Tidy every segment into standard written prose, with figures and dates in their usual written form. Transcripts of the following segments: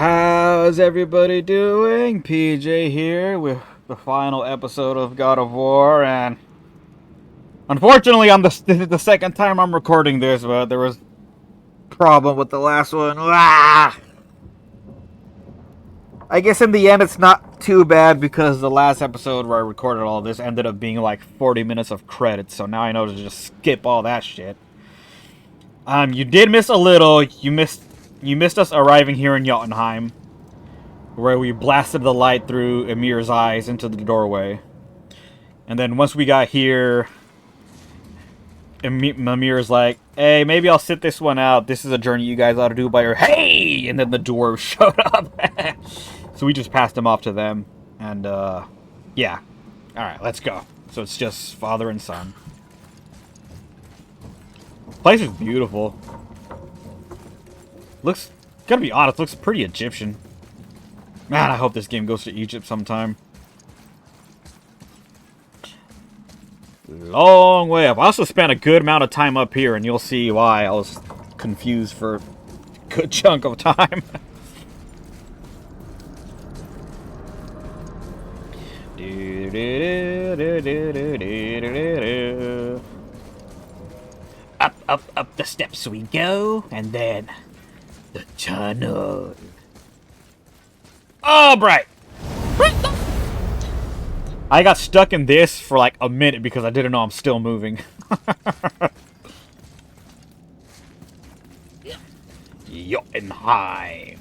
How's everybody doing? PJ here with the final episode of God of War, and unfortunately, this is the second time I'm recording this, but there was a problem with the last one. I guess in the end, it's not too bad because the last episode where I recorded all this ended up being like 40 minutes of credits, so now I know to just skip all that shit. You did miss a little. You missed us arriving here in Jotunheim, where we blasted the light through Emir's eyes into the doorway. And then once we got here, Emir's like, hey, maybe I'll sit this one out. This is a journey you guys ought to do by your... Hey! And then the dwarves showed up. So we just passed them off to them. And, yeah. Alright, let's go. So it's just father and son. The place is beautiful. Looks... Gotta be honest, looks pretty Egyptian. Man, I hope this game goes to Egypt sometime. Long way up. I also spent a good amount of time up here, and you'll see why I was confused for a good chunk of time. Up the steps we go, and then the tunnel. Oh, bright! I got stuck in this for like a minute because I didn't know I'm still moving. Jotunheim.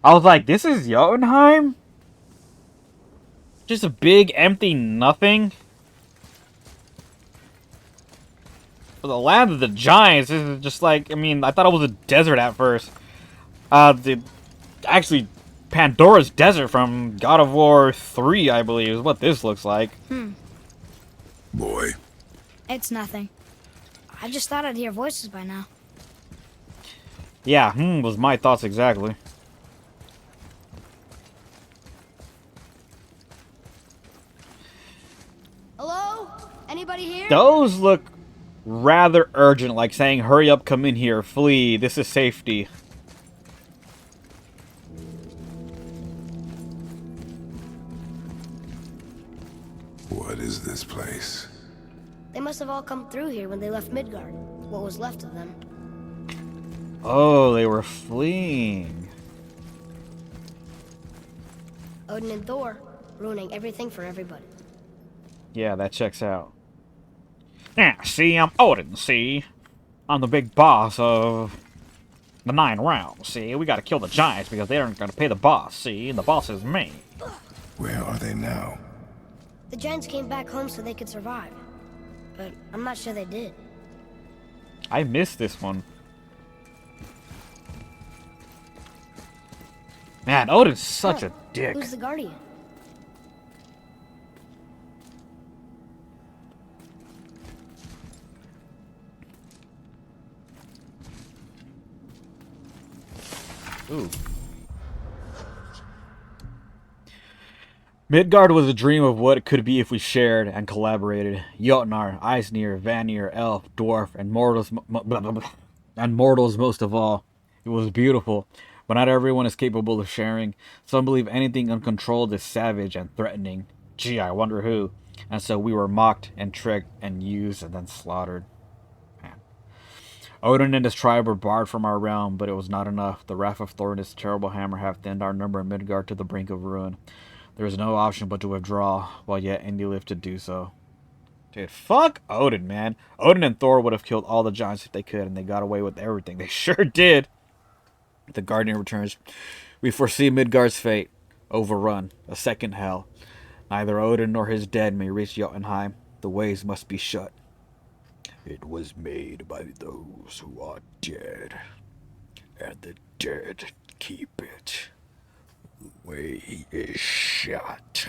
I was like, this is Jotunheim? Just a big empty nothing? For the land of the giants, this is just like, I mean, I thought it was a desert at first. Actually, Pandora's Desert from God of War 3, I believe, is what this looks like. Boy. It's nothing. I just thought I'd hear voices by now. Yeah, was my thoughts exactly. Hello? Anybody here? Those look rather urgent, like saying, hurry up, come in here, flee, this is safety. What is this place? They must have all come through here when they left Midgard. What was left of them. Oh, they were fleeing. Odin and Thor, ruining everything for everybody. Yeah, that checks out. Yeah, see, I'm Odin, see? I'm the big boss of the 9 realms, see? We gotta kill the giants because they aren't gonna pay the boss, see? And the boss is me. Where are they now? The giants came back home so they could survive. But I'm not sure they did. I missed this one. Man, Odin's such a dick. Who's the Guardian? Ooh. Midgard was a dream of what it could be if we shared and collaborated. Jotnar, Eisnir, Vanir, Elf, Dwarf, and mortals most of all. It was beautiful, but not everyone is capable of sharing. Some believe anything uncontrolled is savage and threatening. Gee, I wonder who. And so we were mocked and tricked and used and then slaughtered. Man. Odin and his tribe were barred from our realm, but it was not enough. The wrath of Thor and his terrible hammer have thinned our number in Midgard to the brink of ruin. There is no option but to withdraw, while yet any live to do so. Dude, fuck Odin, man. Odin and Thor would have killed all the giants if they could, and they got away with everything. They sure did. The Guardian returns. We foresee Midgard's fate. Overrun. A second hell. Neither Odin nor his dead may reach Jotunheim. The ways must be shut. It was made by those who are dead. And the dead keep it. The way is shut.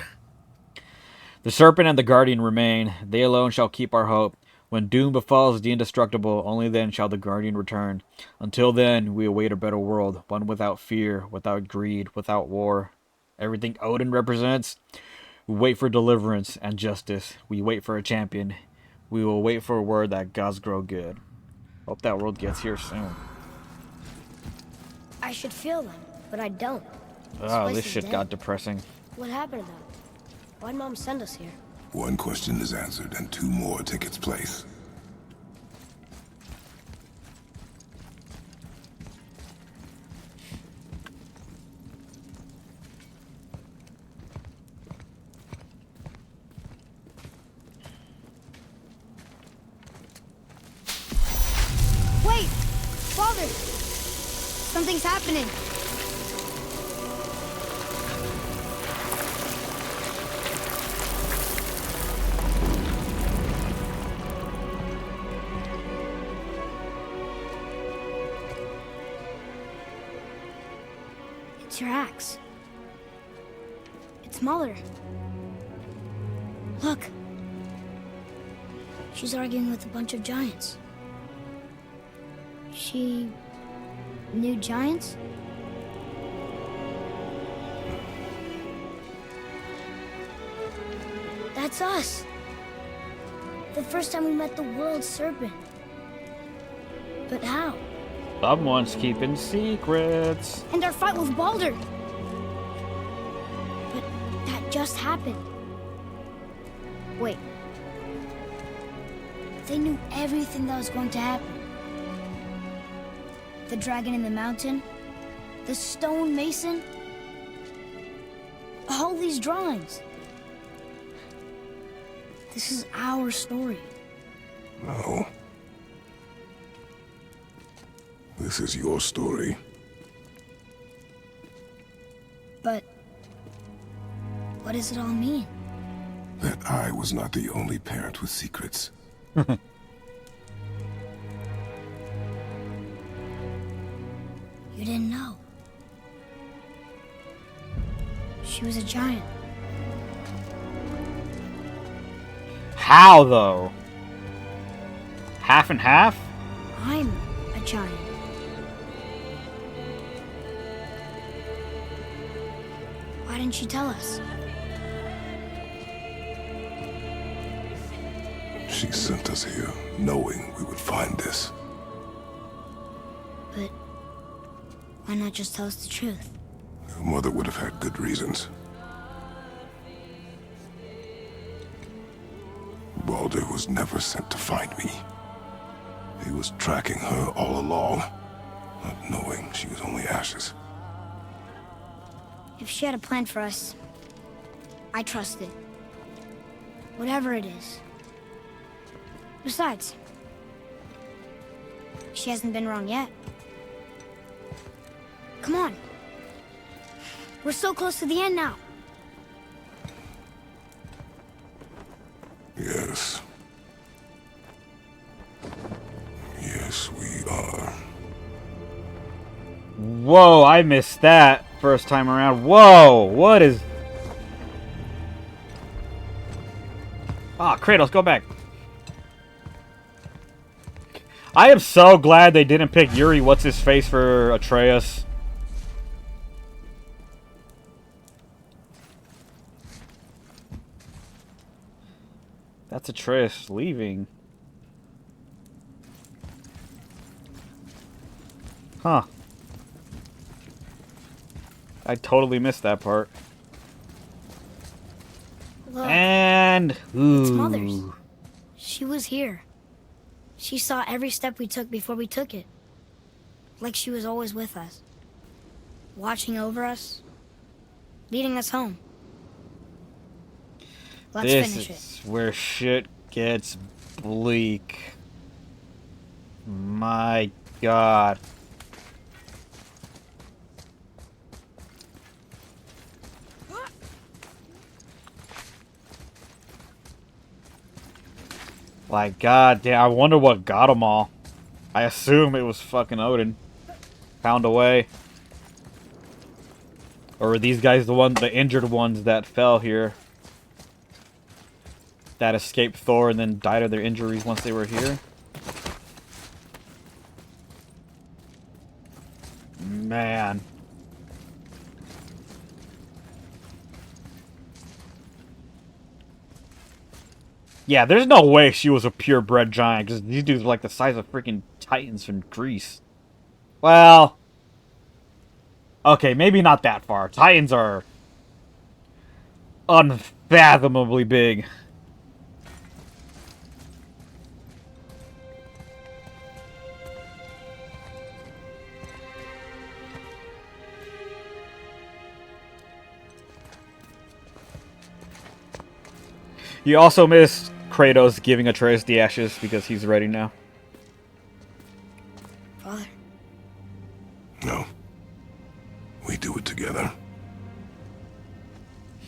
The serpent and the guardian remain. They alone shall keep our hope. When doom befalls the indestructible, only then shall the guardian return. Until then, we await a better world, one without fear, without greed, without war. Everything Odin represents. We wait for deliverance and justice. We wait for a champion. We will wait for a word that gods grow good. Hope that world gets here soon. I should feel them, but I don't. Oh, place this is shit dead. got depressing. What happened to them? Why'd Mom send us here? One question is answered and two more take its place. Wait! Father! Something's happening! It's your axe. It's Mother. Look. She's arguing with a bunch of giants. She knew giants? That's us. The first time we met the world serpent. But how? Someone's keeping secrets. And our fight with Baldur. But that just happened. Wait. They knew everything that was going to happen. The dragon in the mountain, the stone mason, all these drawings. This is our story. No. This is your story. But what does it all mean? That I was not the only parent with secrets. You didn't know. She was a giant. How, though? Half and half? I'm a giant. Why didn't she tell us? She sent us here, knowing we would find this. But why not just tell us the truth? Your mother would have had good reasons. Baldur was never sent to find me. He was tracking her all along, not knowing she was only ashes. If she had a plan for us, I trust it. Whatever it is. Besides, she hasn't been wrong yet. Come on. We're so close to the end now. Yes. Yes, we are. Whoa, I missed that first time around. Whoa, what is... Ah, Kratos, go back. I am so glad they didn't pick Yuri What's-His-Face for Atreus. That's Atreus leaving. Huh. I totally missed that part. Look, And... Ooh. it's Mother's. She was here. She saw every step we took before we took it. Like she was always with us. Watching over us. Leading us home. Let's finish it. This is where shit gets bleak. My God. Like, God damn, I wonder what got them all. I assume it was fucking Odin. Found a way. Or were these guys the injured ones that fell here? That escaped Thor and then died of their injuries once they were here? Man. Yeah, there's no way she was a purebred giant, because these dudes are like the size of freaking titans from Greece. Well, okay, maybe not that far. Titans are unfathomably big. You also missed Kratos giving Atreus the ashes because he's ready now. Father, No. We do it together.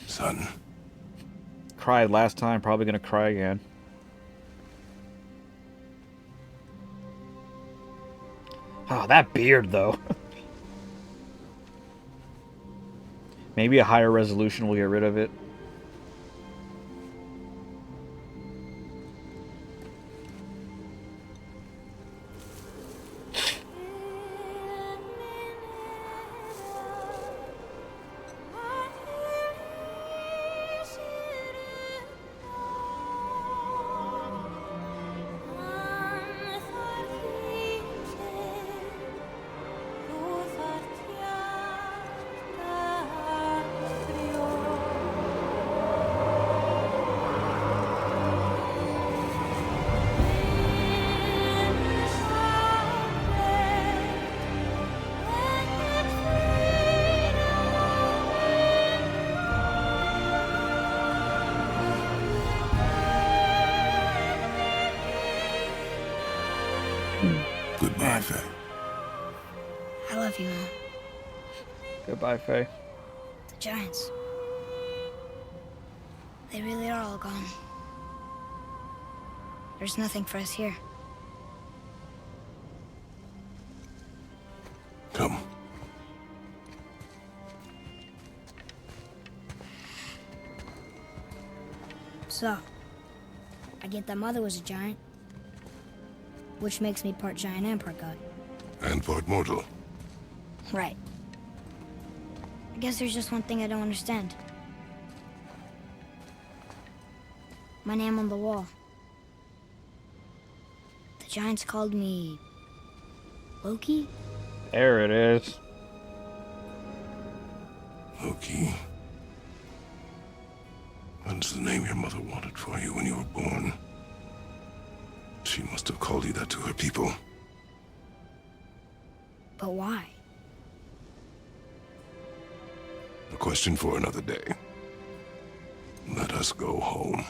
Son. Cried last time, probably gonna cry again. Oh, that beard, though. Maybe a higher resolution will get rid of it. Goodbye, Faye. I love you, Mom. Goodbye, Faye. The giants. They really are all gone. There's nothing for us here. Come. So, I get that Mother was a giant, which makes me part giant and part god. And part mortal. Right. I guess there's just one thing I don't understand. My name on the wall. The giants called me... Loki? There it is. Loki. That's the name your mother wanted for you when you were born. She must have called you that to her people. But why? A question for another day. Let us go home.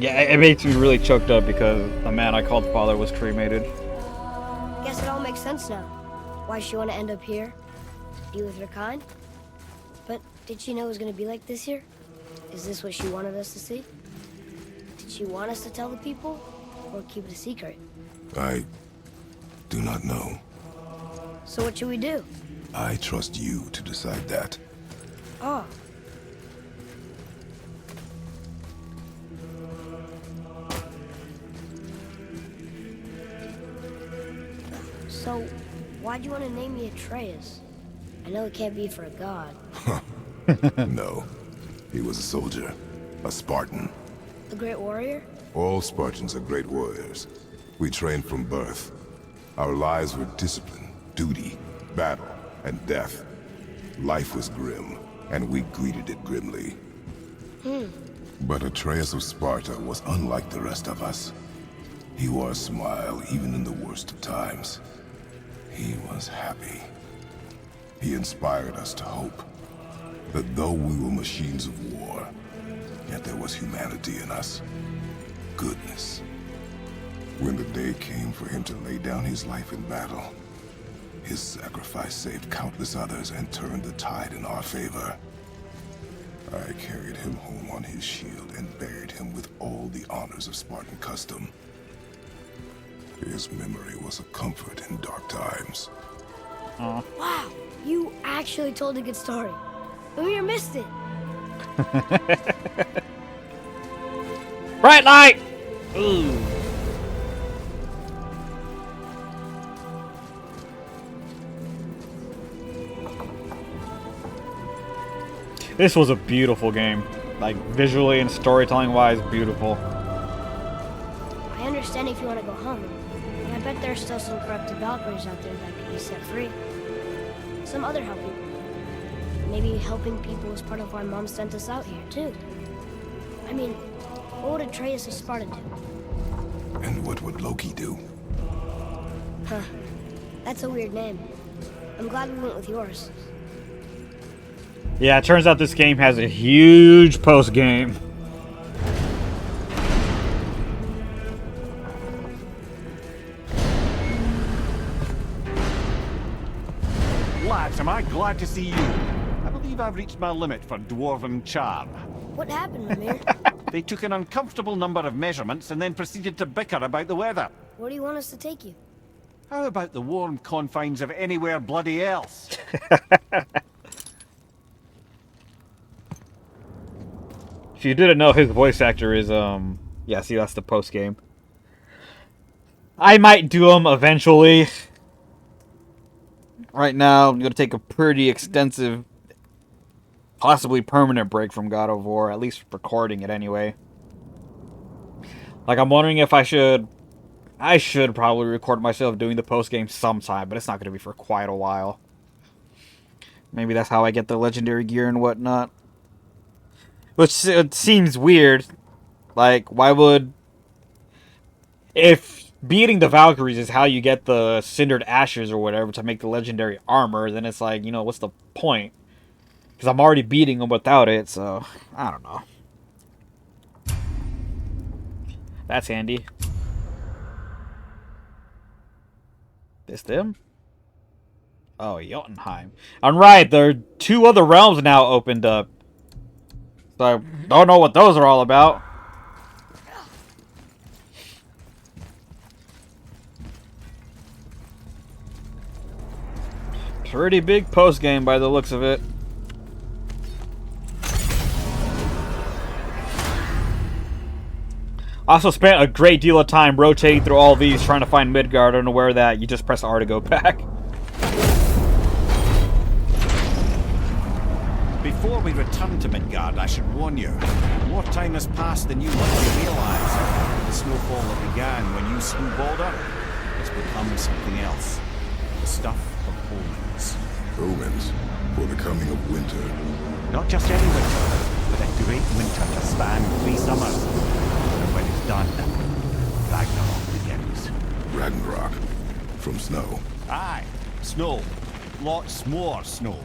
Yeah, it makes me really choked up because the man I called father was cremated. Guess it all makes sense now. Why she want to end up here? Be with her kind? But did she know it was going to be like this here? Is this what she wanted us to see? Did she want us to tell the people? Or keep it a secret? I do not know. So what should we do? I trust you to decide that. Oh. So, why'd you want to name me Atreus? I know it can't be for a god. No. He was a soldier. A Spartan. A great warrior? All Spartans are great warriors. We trained from birth. Our lives were discipline, duty, battle, and death. Life was grim, and we greeted it grimly. But Atreus of Sparta was unlike the rest of us. He wore a smile even in the worst of times. He was happy. He inspired us to hope that though we were machines of war, yet there was humanity in us. Goodness. When the day came for him to lay down his life in battle, his sacrifice saved countless others and turned the tide in our favor. I carried him home on his shield and buried him with all the honors of Spartan custom. His memory was a comfort in dark times. Wow, You actually told a good story. We missed it. Bright light! Ooh. This was a beautiful game. Like, visually and storytelling wise, beautiful. I understand if you want to go home. And I bet there's still some corrupted Valkyries out there that could be set free. Some other helping. Maybe helping people was part of why Mom sent us out here, too. I mean, what would Atreus of Sparta do? And what would Loki do? Huh. That's a weird name. I'm glad we went with yours. Yeah, it turns out this game has a huge post-game. Lads, am I glad to see you. I believe I've reached my limit for dwarven charm. What happened, Mimir? They took an uncomfortable number of measurements and then proceeded to bicker about the weather. Where do you want us to take you? How about the warm confines of anywhere bloody else? If you didn't know, his voice actor is, yeah, see, that's the post-game. I might do them eventually. Right now, I'm going to take a pretty extensive, possibly permanent break from God of War, at least recording it anyway. Like, I'm wondering if I should probably record myself doing the post-game sometime, but it's not going to be for quite a while. Maybe that's how I get the legendary gear and whatnot. Which it seems weird. Like, why would... If beating the Valkyries is how you get the Cindered Ashes or whatever to make the legendary armor, then it's like, you know, what's the point? Because I'm already beating them without it, so... I don't know. That's handy. This them? Oh, Jotunheim. I'm right, there are 2 other realms now opened up. So I don't know what those are all about. Pretty big post game by the looks of it. Also spent a great deal of time rotating through all these trying to find Midgard, unaware that you just press R to go back. Before we return to Midgard, I should warn you. More time has passed than you likely realize. The snowfall that began when you slew Baldur has become something else. The stuff of omens. Omens for the coming of winter. Not just any winter, but a great winter to span 3 summers. And when it's done, Ragnarok begins. Ragnarok. From snow. Aye, snow. Lots more snow.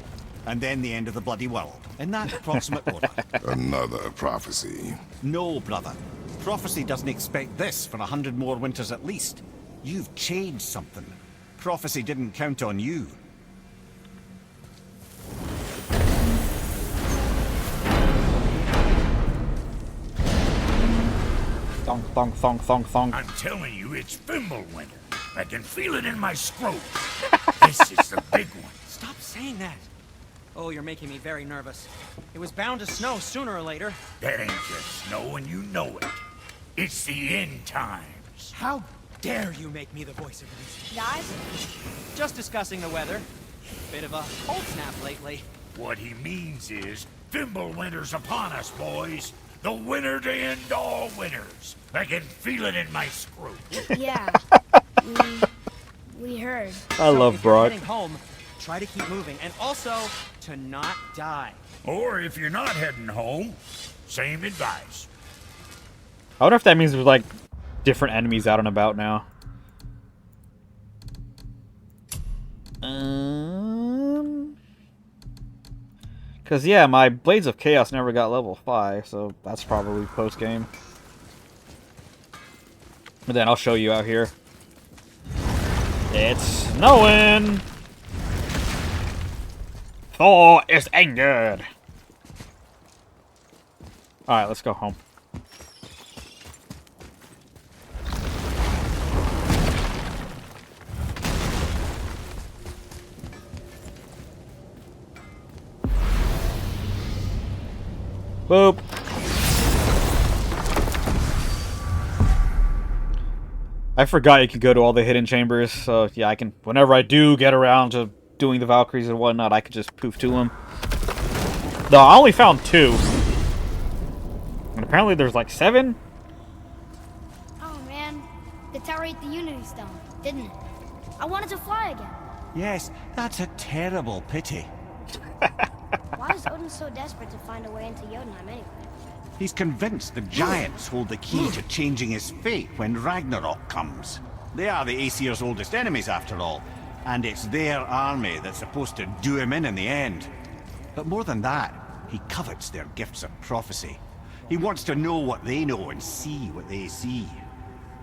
And then the end of the bloody world. In that approximate order. Another prophecy. No, brother. Prophecy doesn't expect this for 100 more winters at least. You've changed something. Prophecy didn't count on you. Thonk, thonk, thonk, thonk, thonk. I'm telling you, it's Fimbulwinter. I can feel it in my scrotum. This is the big one. Stop saying that. Oh, you're making me very nervous. It was bound to snow sooner or later. That ain't just snow and you know it. It's the end times. How dare you make me the voice of reason? Guys? Just discussing the weather. Bit of a cold snap lately. What he means is, Fimbulwinter's upon us, boys. The winter to end all winters. I can feel it in my scrotum. Yeah. we heard. I love if you're Brock. heading home, try to keep moving, and also to not die. Or if you're not heading home, same advice. I wonder if that means there's like different enemies out and about now. Cause yeah, my Blades of Chaos never got level 5, so that's probably post game. But then I'll show you out here. It's snowing. Thor is angered. All right, let's go home. Boop. I forgot you could go to all the hidden chambers, so yeah, I can, whenever I do get around to doing the Valkyries and whatnot, I could just poof to them. No, I only found 2. And apparently there's like 7? Oh man, the tower ate the Unity Stone, didn't it? I wanted to fly again. Yes, that's a terrible pity. Why is Odin so desperate to find a way into Jotunheim anyway? He's convinced the giants hold the key to changing his fate when Ragnarok comes. They are the Aesir's oldest enemies, after all, and it's their army that's supposed to do him in the end. But more than that, he covets their gifts of prophecy. He wants to know what they know and see what they see.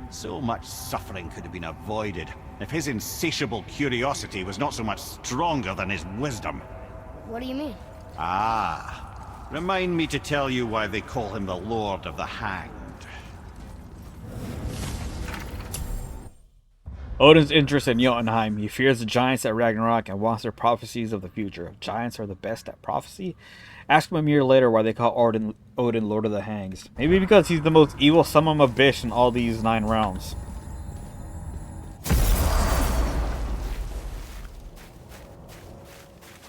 So much suffering could have been avoided if his insatiable curiosity was not so much stronger than his wisdom. What do you mean? Ah. Remind me to tell you why they call him the Lord of the Hanged. Odin's interest in Jotunheim. He fears the giants at Ragnarok and wants their prophecies of the future. Giants are the best at prophecy. Ask him a year later why they call Odin Lord of the Hangs. Maybe because he's the most evil summon of Bish in all these 9 realms.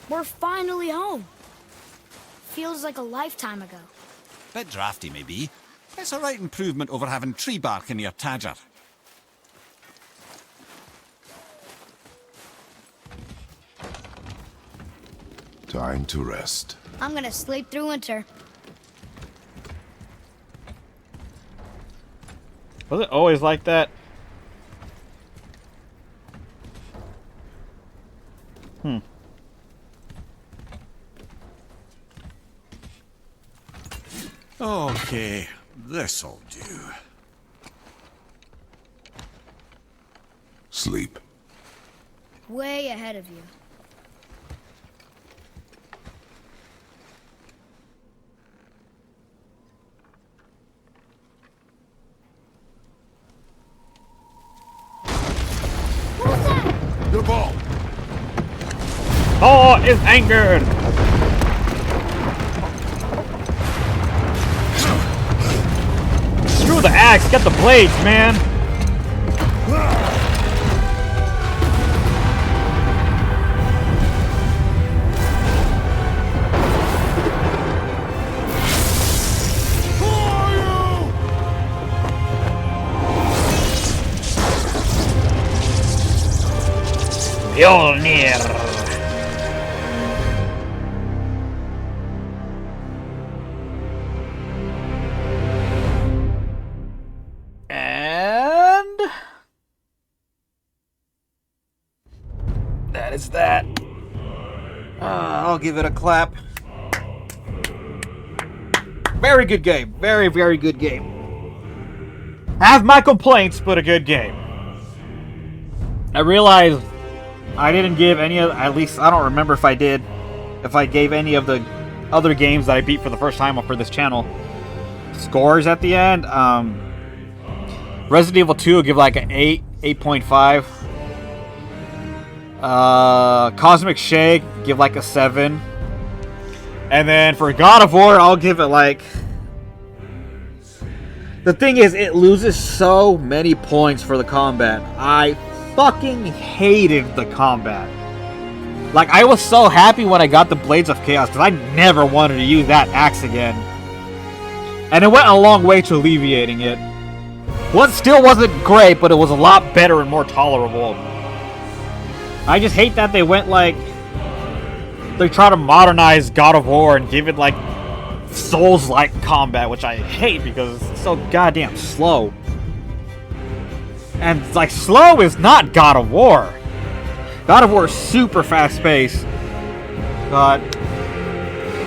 We're finally home. Feels like a lifetime ago. Bit drafty, maybe. It's a right improvement over having tree bark in your Tadger. Time to rest. I'm gonna sleep through winter. Was it always like that? Okay, this'll do. Sleep. Way ahead of you. What was that? Your ball! Thor is angered! Screw the axe, get the blades, man! Mjolnir! And that is that. I'll give it a clap. Very good game. Very, very good game. I have my complaints, but a good game. I realized I didn't give any of, at least I don't remember if I did, if I gave any of the other games that I beat for the first time for this channel scores at the end. Resident Evil 2 will give like an 8.5. Cosmic Shake, give like a 7. And then for God of War, I'll give it like... The thing is, it loses so many points for the combat. I fucking hated the combat. Like, I was so happy when I got the Blades of Chaos, because I never wanted to use that axe again. And it went a long way to alleviating it. Well, it still wasn't great, but it was a lot better and more tolerable. I just hate that they went like... They try to modernize God of War and give it like Souls-like combat, which I hate because it's so goddamn slow. And like, slow is not God of War. God of War is super fast-paced. But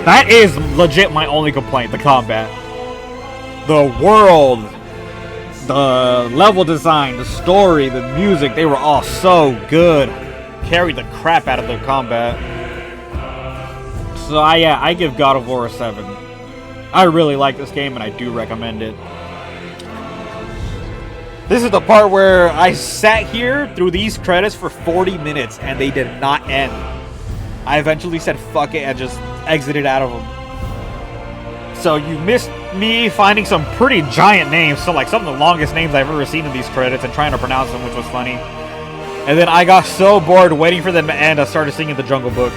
that is legit my only complaint, the combat. The world, the level design, the story, the music, they were all so good. Carried the crap out of the combat. So I give God of War a 7. I really like this game and I do recommend it. This is the part where I sat here through these credits for 40 minutes and they did not end. I eventually said fuck it and just exited out of them. So you missed me finding some pretty giant names, so like some of the longest names I've ever seen in these credits, and trying to pronounce them, which was funny. And then I got so bored waiting for them to end, I started singing the Jungle Book.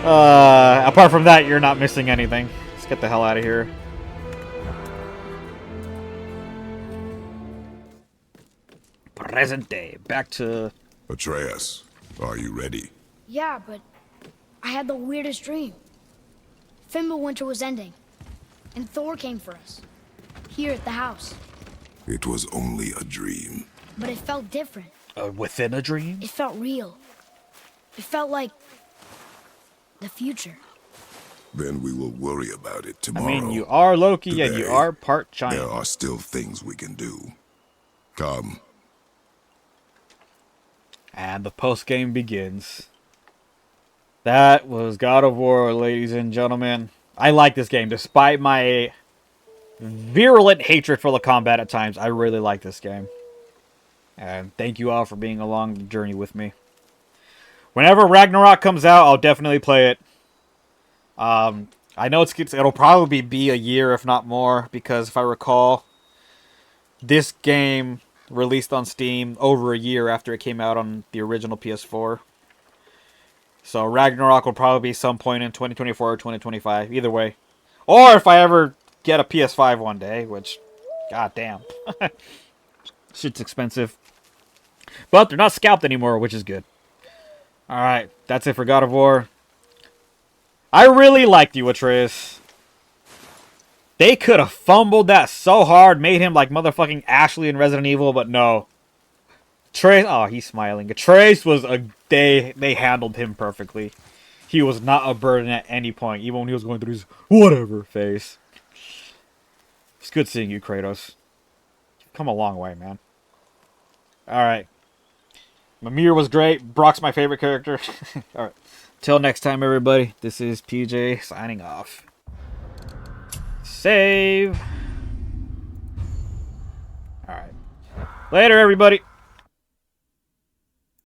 Apart from that, you're not missing anything. Let's get the hell out of here. Present day. Back to... Atreus, are you ready? Yeah, but I had the weirdest dream. Fimbulwinter was ending, and Thor came for us. Here at the house. It was only a dream. But it felt different. Within a dream? It felt real. It felt like the future. Then we will worry about it tomorrow. I mean, you are Loki and you Today, are part giant. There are still things we can do. Come. And the post-game begins. That was God of War, ladies and gentlemen. I like this game, despite my virulent hatred for the combat at times. I really like this game. And thank you all for being along the journey with me. Whenever Ragnarok comes out, I'll definitely play it. I know it'll probably be a year, if not more, because if I recall, this game released on Steam over a year after it came out on the original PS4. So Ragnarok will probably be some point in 2024 or 2025, either way. Or if I ever get a PS5 one day, which, goddamn, shit's expensive. But they're not scalped anymore, which is good. Alright, that's it for God of War. I really liked you, Atreus. They could have fumbled that so hard, made him like motherfucking Ashley in Resident Evil, but no. Atreus, oh, he's smiling. Atreus was they handled him perfectly. He was not a burden at any point, even when he was going through his whatever phase. It's good seeing you, Kratos. You've come a long way, man. Alright. Mimir was great. Brock's my favorite character. Alright. Till next time, everybody. This is PJ signing off. Save. Alright. Later, everybody.